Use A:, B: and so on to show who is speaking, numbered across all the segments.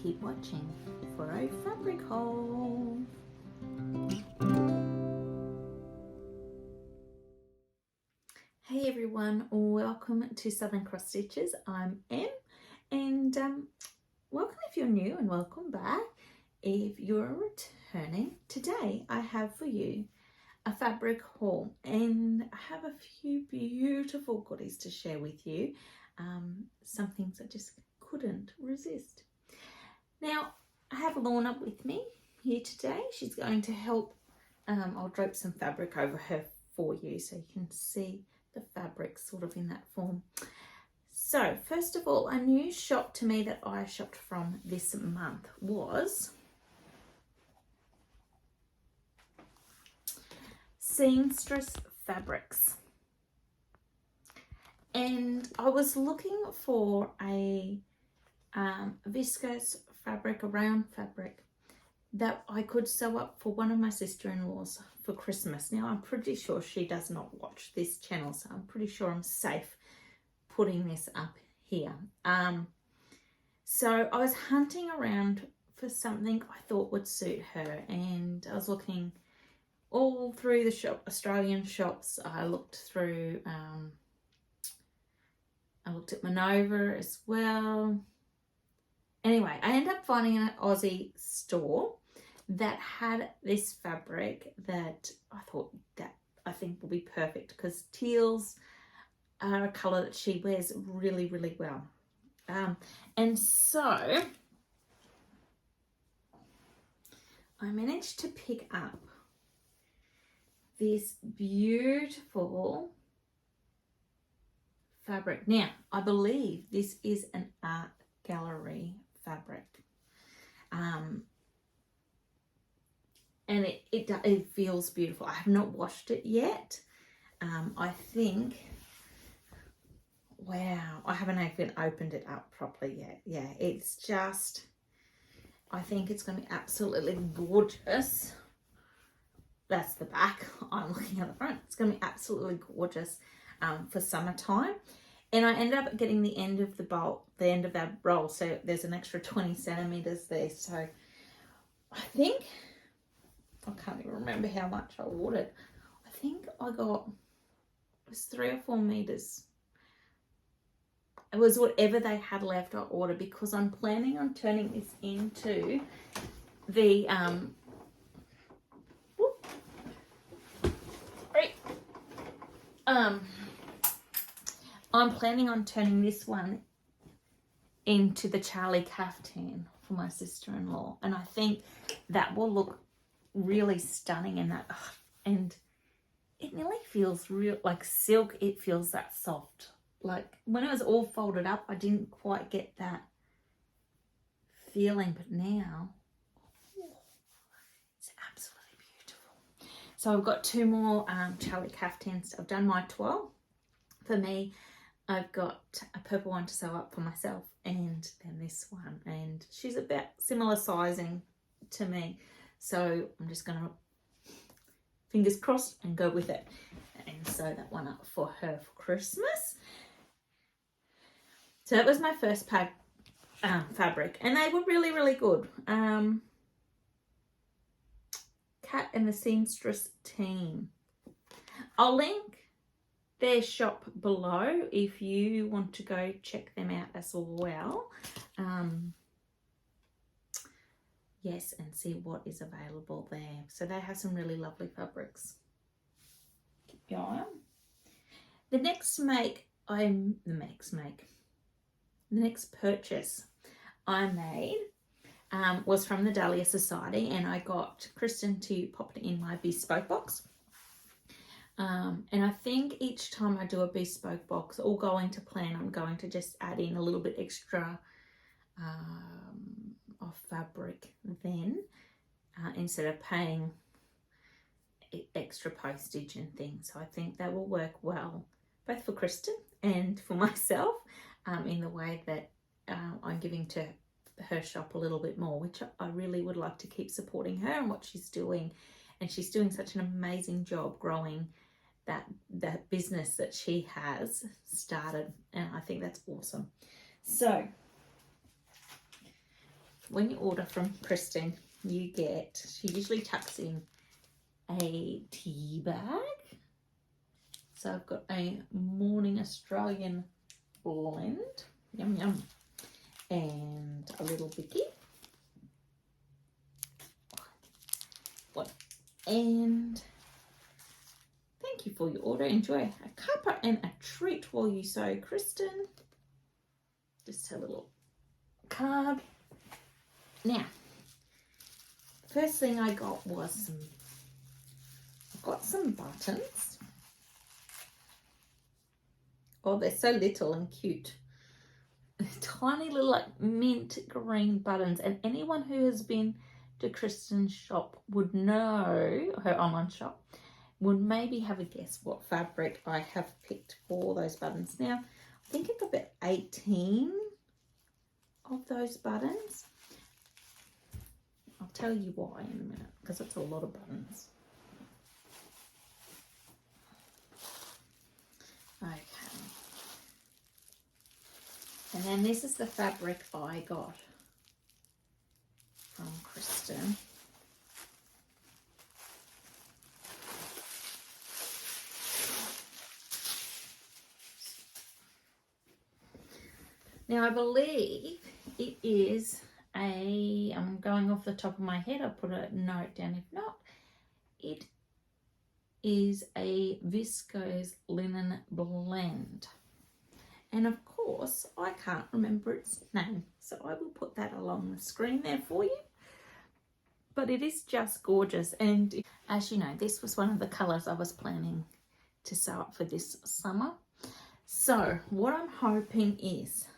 A: keep watching for a fabric haul. Hey everyone, welcome to Southern Cross Stitches. I'm Em, and welcome if you're new and welcome back if you're returning. Today I have for you a fabric haul, and I have a few beautiful goodies to share with you. Some things I just couldn't resist. Now I have Lorna with me here today. She's going to help. I'll drape some fabric over her for you so you can see the fabric sort of in that form. So first of all, a new shop to me that I shopped from this month was Seamstress Fabrics, and I was looking for a viscose fabric, a Rayon fabric that I could sew up for one of my sister-in-laws for Christmas. Now I'm pretty sure she does not watch this channel, so I'm pretty sure I'm safe putting this up here. So I was hunting around for something I thought would suit her, and I was looking all through the shop, Australian shops. I looked through, I looked at Minerva as well. Anyway, I ended up finding an Aussie store that had this fabric that I thought that I think will be perfect, because teals are a colour that she wears really, really well. And so I managed to pick up this beautiful fabric. Now, I believe this is an art gallery fabric. And it feels beautiful. I have not washed it yet. I think, wow, I haven't even opened it up properly yet. Yeah, it's just, I think it's going to be absolutely gorgeous. That's the back. I'm looking at the front. It's going to be absolutely gorgeous for summertime. And I ended up getting the end of the bolt, the end of that roll. So there's an extra 20 centimeters there. So I think, I can't even remember how much I ordered. I think I got, it was 3 or 4 meters. It was whatever they had left I ordered, because I'm planning on turning this into the, I'm planning on turning this one into the Charlie caftan for my sister-in-law, and I think that will look really stunning in that. And it nearly feels real like silk. It feels that soft. Like when it was all folded up, I didn't quite get that feeling, but now it's absolutely beautiful. So I've got 2 more Charlie caftans. I've done my 12 for me. I've got a purple one to sew up for myself, and then this one, and she's about similar sizing to me, so I'm just gonna, fingers crossed, and go with it and sew that one up for her for Christmas. So that was my first pack fabric, and they were really, really good. Kat and the Seamstress team, I'll link their shop below if you want to go check them out as well. Yes, and see what is available there. So they have some really lovely fabrics. Keep your eye on. The next purchase I made was from the Dahlia Sewciety, and I got Kristen to pop it in my bespoke box. And I think each time I do a bespoke box, all going to plan, I'm going to just add in a little bit extra of fabric then, instead of paying extra postage and things. So I think that will work well both for Kristen and for myself, in the way that I'm giving to her shop a little bit more, which I really would like to keep supporting her and what she's doing. And she's doing such an amazing job growing that business that she has started, and I think that's awesome. So when you order from Kristen, you get, she usually tucks in a tea bag. So I've got a Morning Australian blend, yum yum, and a little bicky. What? And thank you for your order. Enjoy a cuppa and a treat while you sew, Kristen. Just a little card. Now, first thing I got was some buttons. Oh, they're so little and cute. Tiny little like mint green buttons, and anyone who has been to Kristen's shop would know, her online shop, would maybe have a guess what fabric I have picked for those buttons. Now, I think it's about 18 of those buttons. I'll tell you why in a minute, because it's a lot of buttons. Okay. And then this is the fabric I got from Kristen. Now I believe it is I'm going off the top of my head, I'll put a note down if not. It is a viscose linen blend. And of course, I can't remember its name, so I will put that along the screen there for you. But it is just gorgeous, and as you know, this was one of the colours I was planning to sew up for this summer. So what I'm hoping is,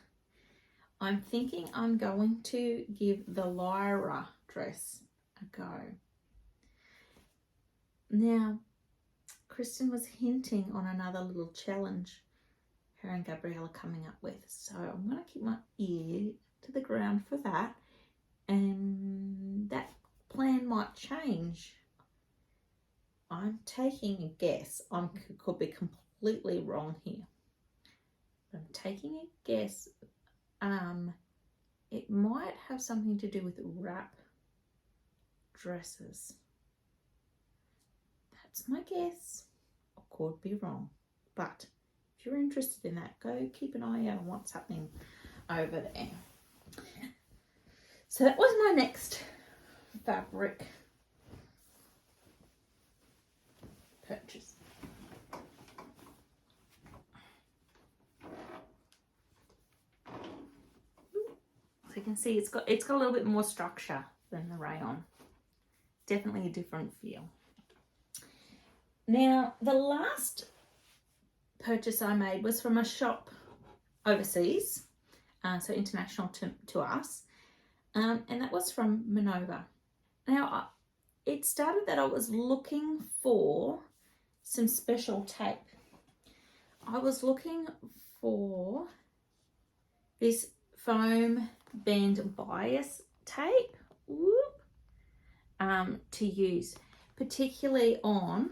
A: I'm thinking I'm going to give the Lyra dress a go. Now, Kristen was hinting on another little challenge her and Gabriella coming up with, so I'm going to keep my ear to the ground for that, and that plan might change. I'm taking a guess. I could be completely wrong here. I'm taking a guess. It might have something to do with wrap dresses. That's my guess. I could be wrong, but if you're interested in that, go keep an eye out on what's happening over there. So that was my next fabric purchase. So you can see it's got a little bit more structure than the Rayon. Definitely a different feel. Now, the last purchase I made was from a shop overseas, so international to us, and that was from Minerva. Now, it started that I was looking for some special tape. I was looking for this foam band bias tape to use, particularly on,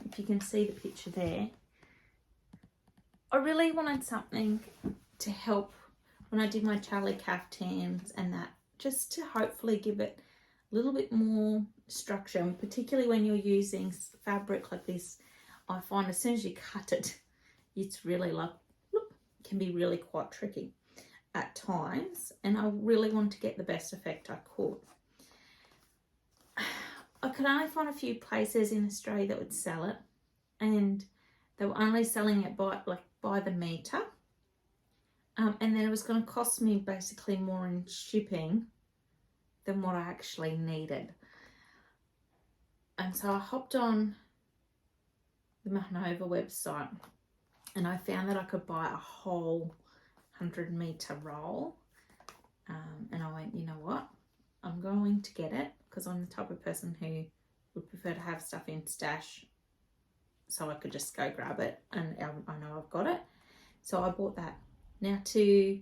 A: if you can see the picture there, I really wanted something to help when I did my Charlie caftans and that, just to hopefully give it a little bit more structure, and particularly when you're using fabric like this, I find as soon as you cut it, it's really like, look, can be really quite tricky at times, and I really wanted to get the best effect I could. I could only find a few places in Australia that would sell it, and they were only selling it by the metre, and then it was going to cost me basically more in shipping than what I actually needed. And so I hopped on the Minerva website, and I found that I could buy a whole 100-metre roll, and I went, you know what, I'm going to get it, because I'm the type of person who would prefer to have stuff in stash so I could just go grab it and I know I've got it. So I bought that. Now, to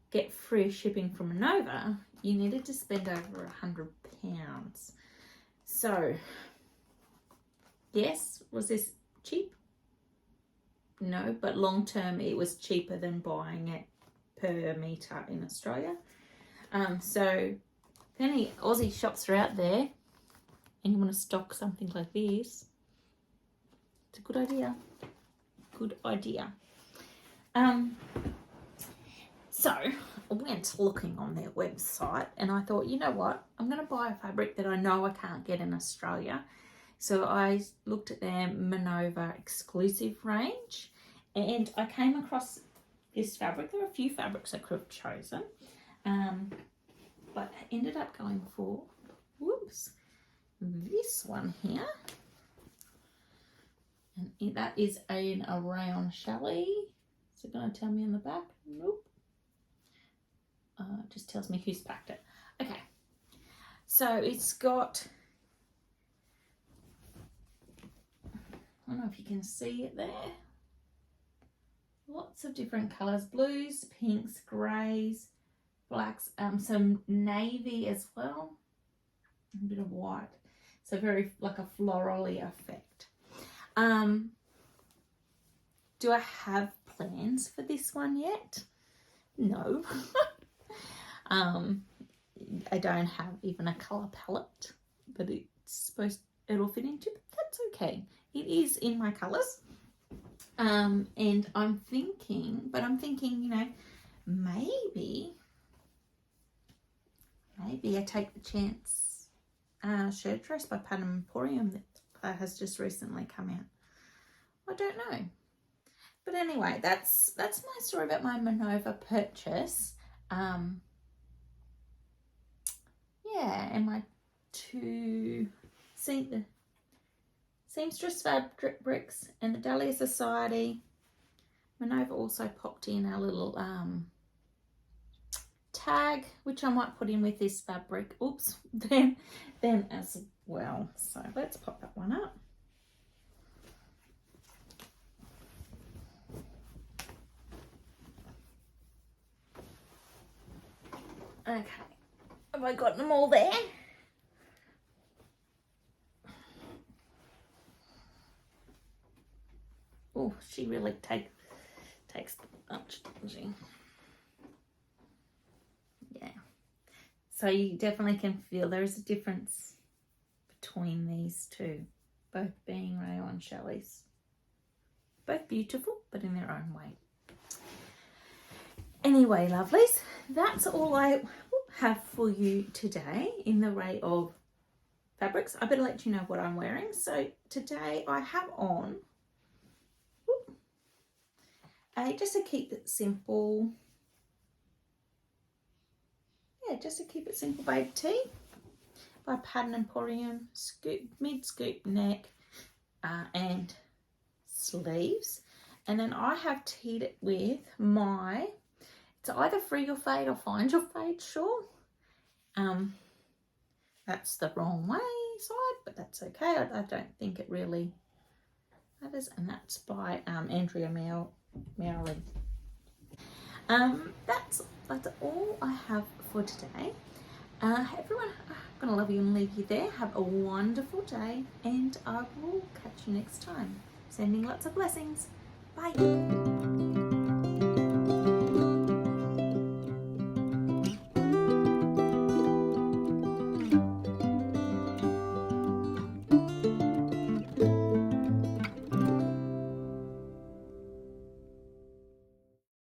A: get free shipping from Minerva, you needed to spend over £100. So yes, was this cheap? No, but long term it was cheaper than buying it per metre in Australia. So if any Aussie shops are out there and you want to stock something like this, it's a good idea. Good idea. So I went looking on their website and I thought, you know what, I'm going to buy a fabric that I know I can't get in Australia. So I looked at their Minerva exclusive range and I came across this fabric. There are a few fabrics I could have chosen, but I ended up going for, this one here. And that is a Rayon Challis. Is it going to tell me on the back? Nope. Just tells me who's packed it. Okay. So it's got, I don't know if you can see it there. Lots of different colours. Blues, pinks, greys, blacks, some navy as well. A bit of white. So very like a florally effect. Do I have plans for this one yet? No. I don't have even a colour palette, but it'll fit into, but that's okay. It is in my colours. And I'm thinking, you know, maybe I take the chance. Shirt dress by Pattern Emporium that has just recently come out. I don't know. But anyway, that's my story about my Minerva purchase. Yeah, and my two, see the Seamstress Fabrics and the Dahlia Sewciety. Minerva also popped in a little tag, which I might put in with this fabric. Oops, then as well. So let's pop that one up. Okay, have I got them all there? Oh, she really takes much, doesn't she? Yeah. So you definitely can feel there is a difference between these two, both being Rayon Challis. Both beautiful, but in their own way. Anyway, lovelies, that's all I have for you today in the array of fabrics. I better let you know what I'm wearing. So today I have on, just to keep it simple, just to keep it simple, babe tee by Pattern Emporium, mid scoop neck and sleeves. And then I have teed it with my, it's either Free Your Fade or Find Your Fade shawl. That's the wrong way side, but that's okay. I don't think it really matters. And that's by Andrea Mowry. That's all I have for today. Everyone, I'm gonna love you and leave you there. Have a wonderful day, and I will catch you next time. Sending lots of blessings. Bye.